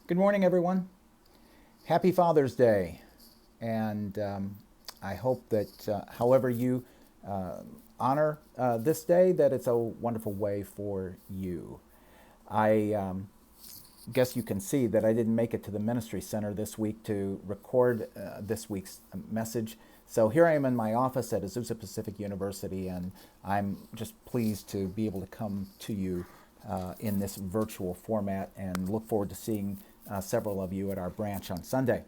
Good morning, everyone. Happy Father's Day. And I hope that however you uh, honor this day, that it's a wonderful way for you. I guess you can see that I didn't make it to the Ministry Center this week to record this week's message. So here I am in my office at Azusa Pacific University, and I'm just pleased to be able to come to you in this virtual format and look forward to seeing several of you at our branch on Sunday.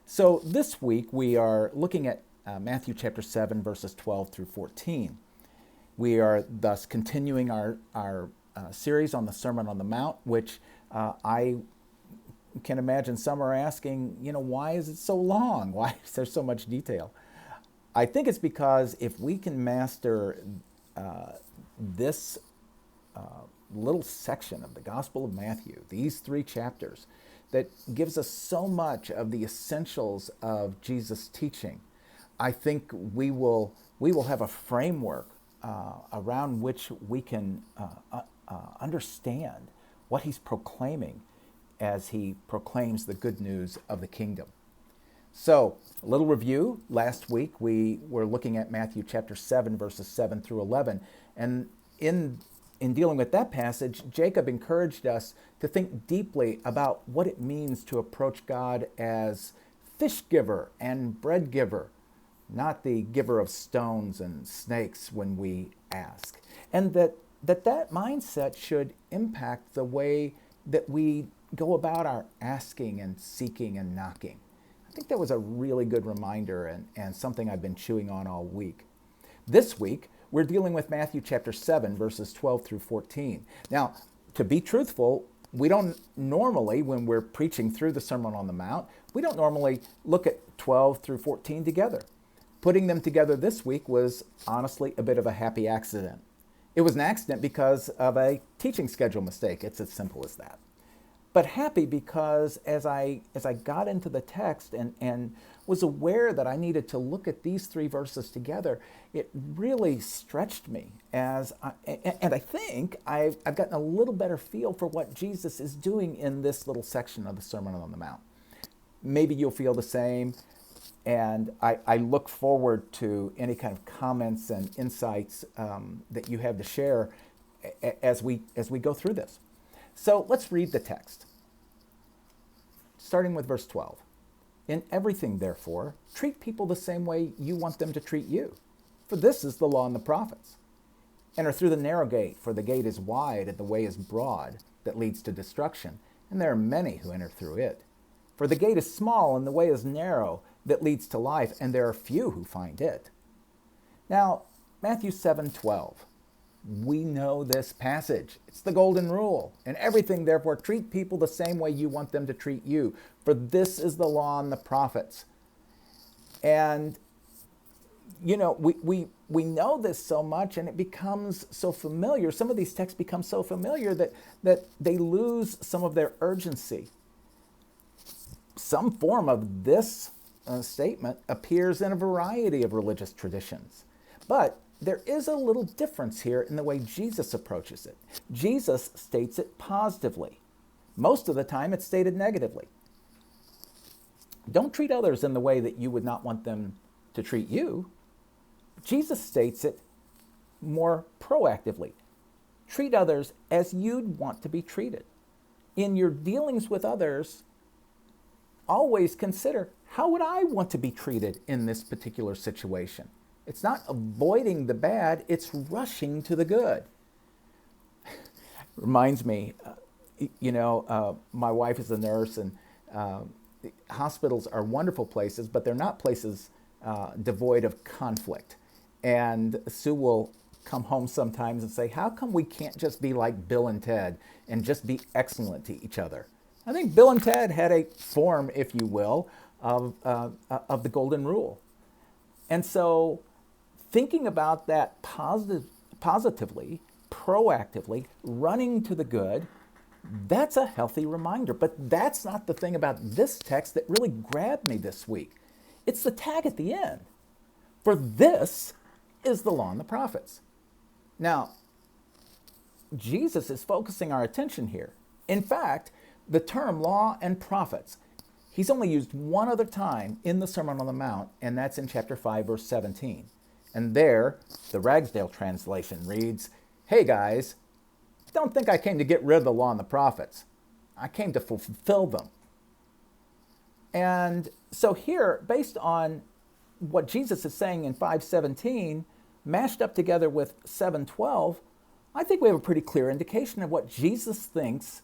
So this week we are looking at Matthew chapter 7, verses 12 through 14. We are thus continuing our series on the Sermon on the Mount, which I can imagine some are asking, why is it so long? Why is there so much detail? I think it's because if we can master this little section of the Gospel of Matthew, these 3 chapters, that gives us so much of the essentials of Jesus' teaching, I think we will have a framework around which we can understand what he's proclaiming as he proclaims the good news of the kingdom. So, a little review. Last week we were looking at Matthew chapter 7, verses 7 through 11. And in dealing with that passage, Jacob encouraged us to think deeply about what it means to approach God as fish giver and bread giver, not the giver of stones and snakes when we ask. And that mindset should impact the way that we go about our asking and seeking and knocking. I think that was a really good reminder and something I've been chewing on all week. This week, we're dealing with Matthew chapter 7, verses 12 through 14. Now, to be truthful, we don't normally, when we're preaching through the Sermon on the Mount, we don't normally look at 12 through 14 together. Putting them together this week was honestly a bit of a happy accident. It was an accident because of a teaching schedule mistake. It's as simple as that. But happy because as I got into the text and was aware that I needed to look at these 3 verses together, it really stretched me. And I think I've gotten a little better feel for what Jesus is doing in this little section of the Sermon on the Mount. Maybe you'll feel the same. And I look forward to any kind of comments and insights that you have to share as we go through this. So let's read the text. Starting with verse 12. In everything, therefore, treat people the same way you want them to treat you. For this is the law and the prophets. Enter through the narrow gate, for the gate is wide and the way is broad that leads to destruction, and there are many who enter through it. For the gate is small and the way is narrow that leads to life, and there are few who find it. Now, Matthew 7:12. We know this passage. It's the golden rule. In everything, therefore, treat people the same way you want them to treat you. For this is the law and the prophets. And, we know this so much and it becomes so familiar. Some of these texts become so familiar that they lose some of their urgency. Some form of this statement appears in a variety of religious traditions. But there is a little difference here in the way Jesus approaches it. Jesus states it positively. Most of the time, it's stated negatively. Don't treat others in the way that you would not want them to treat you. Jesus states it more proactively. Treat others as you'd want to be treated. In your dealings with others, always consider, how would I want to be treated in this particular situation? It's not avoiding the bad, it's rushing to the good. Reminds me, my wife is a nurse, and hospitals are wonderful places, but they're not places devoid of conflict. And Sue will come home sometimes and say, how come we can't just be like Bill and Ted and just be excellent to each other? I think Bill and Ted had a form, if you will, of the golden rule. And so thinking about that positively, proactively, running to the good, that's a healthy reminder. But that's not the thing about this text that really grabbed me this week. It's the tag at the end. For this is the law and the prophets. Now, Jesus is focusing our attention here. In fact, The term law and prophets, he's only used one other time in the Sermon on the Mount, and that's in chapter 5, verse 17. And there, the Ragsdale translation reads, "Hey guys, don't think I came to get rid of the law and the prophets. I came to fulfill them." And so here, based on what Jesus is saying in 5:17, mashed up together with 7:12, I think we have a pretty clear indication of what Jesus thinks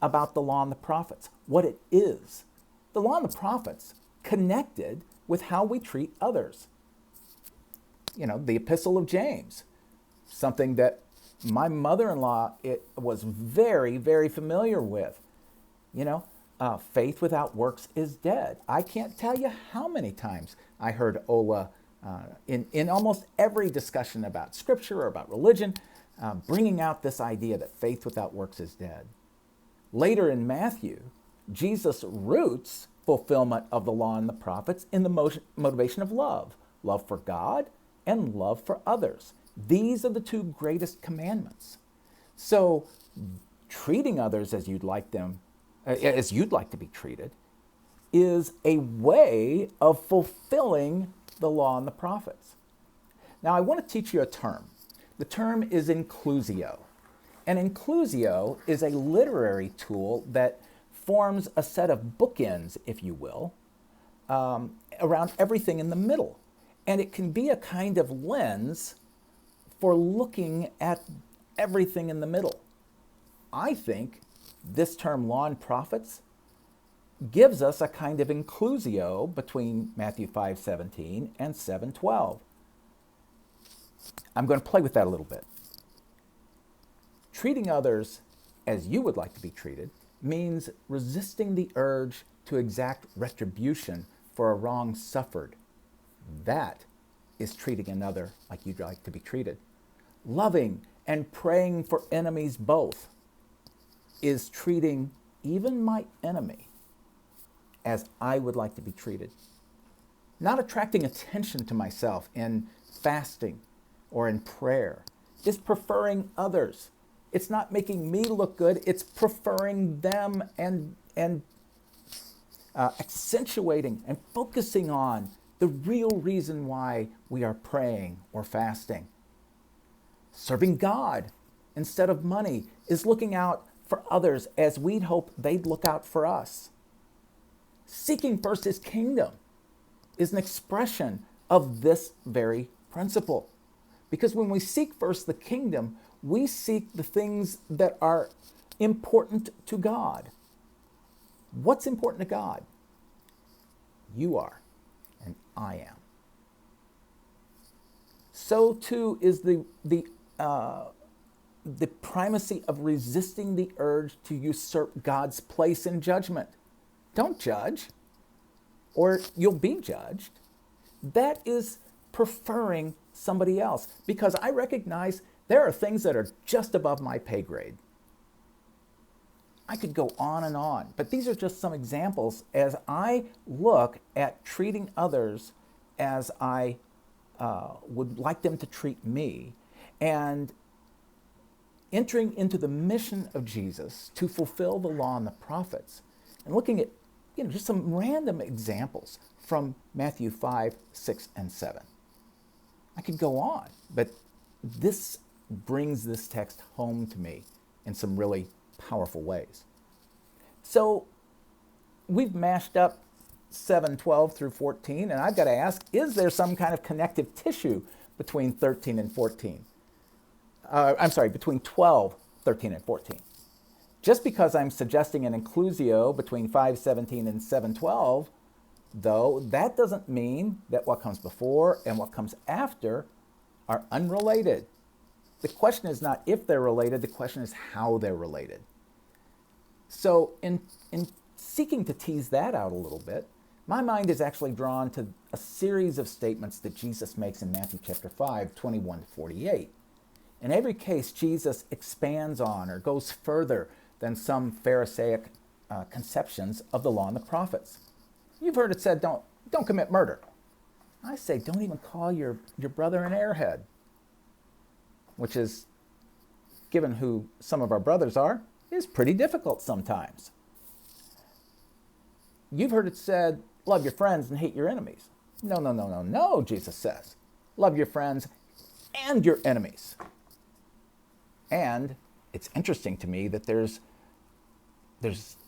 about the law and the prophets, what it is. The law and the prophets connected with how we treat others. You know, the Epistle of James, something that my mother-in-law was very, very familiar with. You know, faith without works is dead. I can't tell you how many times I heard Ola in almost every discussion about Scripture or about religion, bringing out this idea that faith without works is dead. Later in Matthew, Jesus roots fulfillment of the law and the prophets in the motivation of love for God and love for others. These are the two greatest commandments. So treating others as you'd like to be treated is a way of fulfilling the law and the prophets. Now I want to teach you a term. The term is inclusio. And inclusio is a literary tool that forms a set of bookends, if you will, around everything in the middle. And it can be a kind of lens for looking at everything in the middle. I think this term, law and prophets, gives us a kind of inclusio between Matthew 5:17 and 7:12. I'm going to play with that a little bit. Treating others as you would like to be treated means resisting the urge to exact retribution for a wrong suffered. That is treating another like you'd like to be treated. Loving and praying for enemies both is treating even my enemy as I would like to be treated. Not attracting attention to myself in fasting or in prayer is preferring others. It's not making me look good, it's preferring them and accentuating and focusing on the real reason why we are praying or fasting. Serving God instead of money is looking out for others as we'd hope they'd look out for us. Seeking first His kingdom is an expression of this very principle. Because when we seek first the kingdom, we seek the things that are important to God. What's important to God? You are, and I am. So too is the primacy of resisting the urge to usurp God's place in judgment. Don't judge, or you'll be judged. That is preferring somebody else, because I recognize there are things that are just above my pay grade. I could go on, but these are just some examples as I look at treating others as I would like them to treat me, and entering into the mission of Jesus to fulfill the law and the prophets, and looking at just some random examples from Matthew 5, 6, and 7. I could go on, but this brings this text home to me in some really powerful ways. So we've mashed up 7:12 through 14, and I've got to ask, is there some kind of connective tissue between 13 and 14? Between 12, 13, and 14. Just because I'm suggesting an inclusio between 5:17 and 7:12, though, that doesn't mean that what comes before and what comes after are unrelated. The question is not if they're related, the question is how they're related. So in seeking to tease that out a little bit, my mind is actually drawn to a series of statements that Jesus makes in Matthew chapter 5, 21 to 48. In every case, Jesus expands on or goes further than some Pharisaic conceptions of the law and the prophets. You've heard it said, don't commit murder. I say, don't even call your brother an airhead, which is, given who some of our brothers are, is pretty difficult sometimes. You've heard it said, love your friends and hate your enemies. No, no, no, no, no, Jesus says. Love your friends and your enemies. And it's interesting to me that there's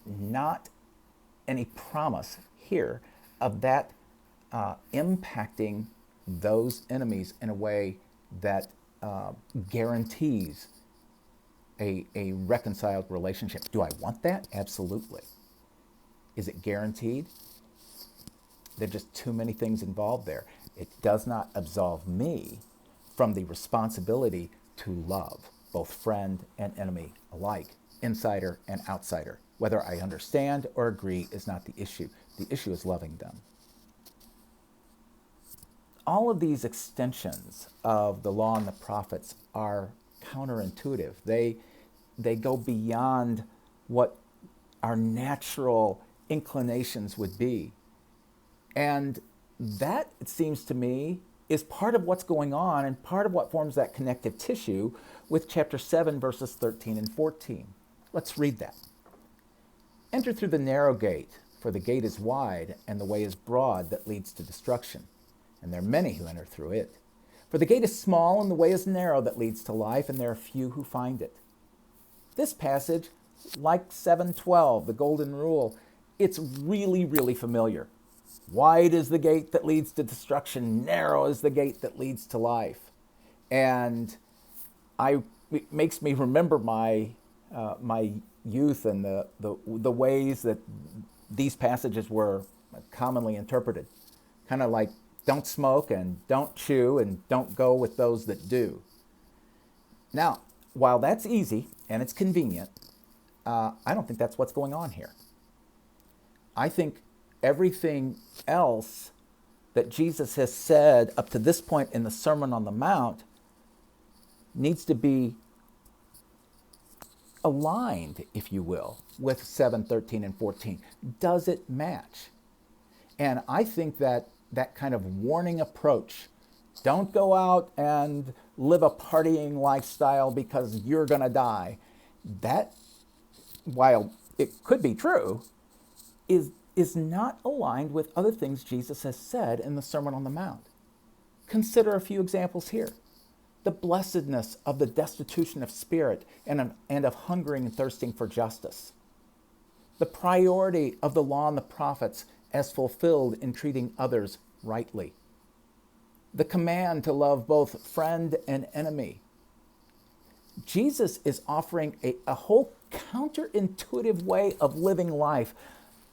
not any promise here of that impacting those enemies in a way that guarantees a reconciled relationship. Do I want that? Absolutely. Is it guaranteed? There are just too many things involved there. It does not absolve me from the responsibility to love both friend and enemy alike, insider and outsider. Whether I understand or agree is not the issue. The issue is loving them. All of these extensions of the law and the prophets are counterintuitive. They go beyond what our natural inclinations would be. And that, it seems to me, is part of what's going on and part of what forms that connective tissue with chapter 7, verses 13 and 14. Let's read that. Enter through the narrow gate, for the gate is wide and the way is broad that leads to destruction, and there are many who enter through it. For the gate is small and the way is narrow that leads to life, and there are few who find it. This passage, like 7:12, the golden rule, it's really, really familiar. Wide is the gate that leads to destruction, narrow is the gate that leads to life. And it makes me remember my youth and the ways that these passages were commonly interpreted. Kind of like, don't smoke and don't chew and don't go with those that do. Now, while that's easy and it's convenient, I don't think that's what's going on here. I think everything else that Jesus has said up to this point in the Sermon on the Mount needs to be aligned, if you will, with 7, 13, and 14. Does it match? And I think that kind of warning approach, don't go out and live a partying lifestyle because you're going to die, that, while it could be true, is not aligned with other things Jesus has said in the Sermon on the Mount. Consider a few examples here. The blessedness of the destitution of spirit and of hungering and thirsting for justice. The priority of the law and the prophets as fulfilled in treating others rightly. The command to love both friend and enemy. Jesus is offering a whole counterintuitive way of living life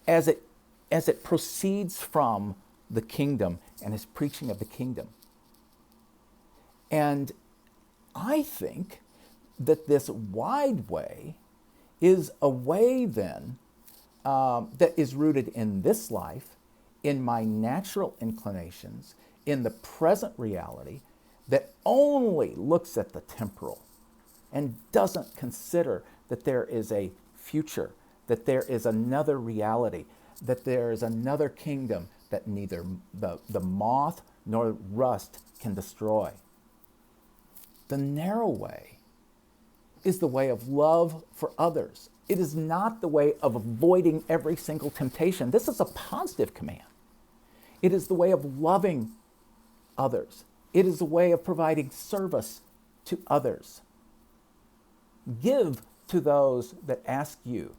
as it proceeds from the kingdom and his preaching of the kingdom. And I think that this wide way is a way then that is rooted in this life, in my natural inclinations, in the present reality, that only looks at the temporal and doesn't consider that there is a future, that there is another reality, that there is another kingdom that neither the moth nor rust can destroy. The narrow way is the way of love for others. It is not the way of avoiding every single temptation. This is a positive command. It is the way of loving others. It is a way of providing service to others. Give to those that ask you,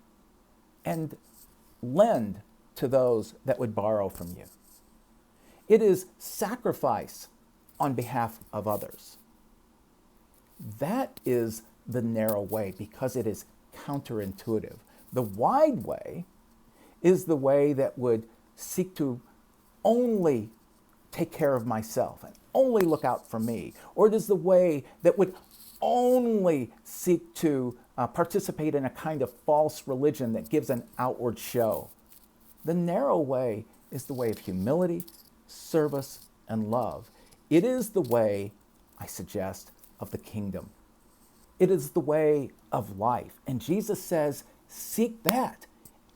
and lend to those that would borrow from you. It is sacrifice on behalf of others. That is the narrow way because it is counterintuitive. The wide way is the way that would seek to only take care of myself and only look out for me. Or it is the way that would only seek to participate in a kind of false religion that gives an outward show. The narrow way is the way of humility, service, and love. It is the way, I suggest, of the kingdom. It is the way of life. And Jesus says, seek that.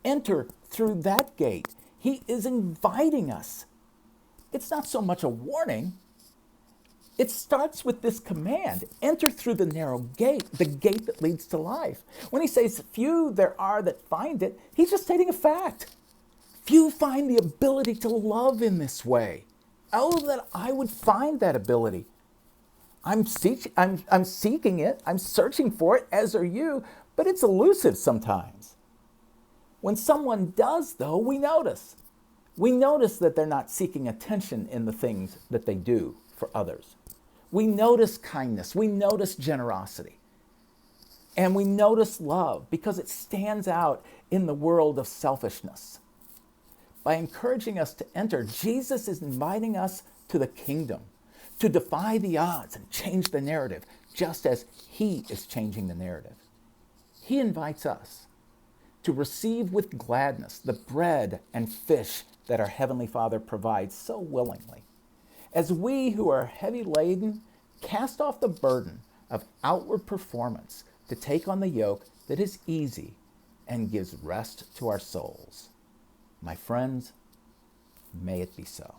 Enter through that gate. He is inviting us. It's not so much a warning. It starts with this command. Enter through the narrow gate, the gate that leads to life. When he says few there are that find it, he's just stating a fact. Few find the ability to love in this way. Oh, that I would find that ability. I'm seeking it, I'm searching for it, as are you, but it's elusive sometimes. When someone does, though, we notice. We notice that they're not seeking attention in the things that they do for others. We notice kindness, we notice generosity, and we notice love because it stands out in the world of selfishness. By encouraging us to enter, Jesus is inviting us to the kingdom, to defy the odds and change the narrative, just as he is changing the narrative. He invites us to receive with gladness the bread and fish that our Heavenly Father provides so willingly, as we who are heavy laden cast off the burden of outward performance to take on the yoke that is easy and gives rest to our souls. My friends, may it be so.